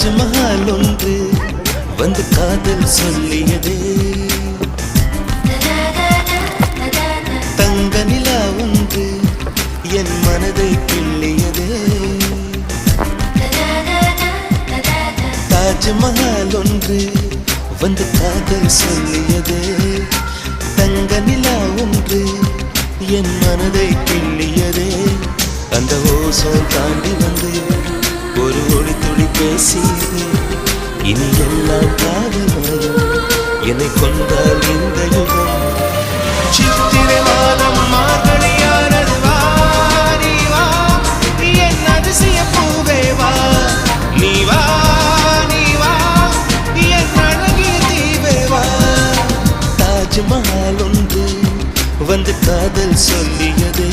தாஜ்மஹால் ஒன்று வந்து காதல் சொல்லியதே. தங்க நிலா ஒன்று என் மனதை கிள்ளியதே. தாஜ்மஹால் ஒன்று வந்து காதல் சொல்லியதே. தங்க நிலா ஒன்று என் மனதை கிள்ளியதே. அந்த ஓசோன் தாண்டி வந்து ஒரு ஒளி துளி பேசியது. இனி எல்லாம் காதல் என்னை கொண்டால் இந்த யுகம். சித்திரை மாதம் மார்கழியானது வா நீ வா என் அதிசய பூவே வா நீ வா நீ வா என் அழகிய தீவே வா. தாஜ்மஹால் ஒன்று வந்து காதல் சொல்லியதே.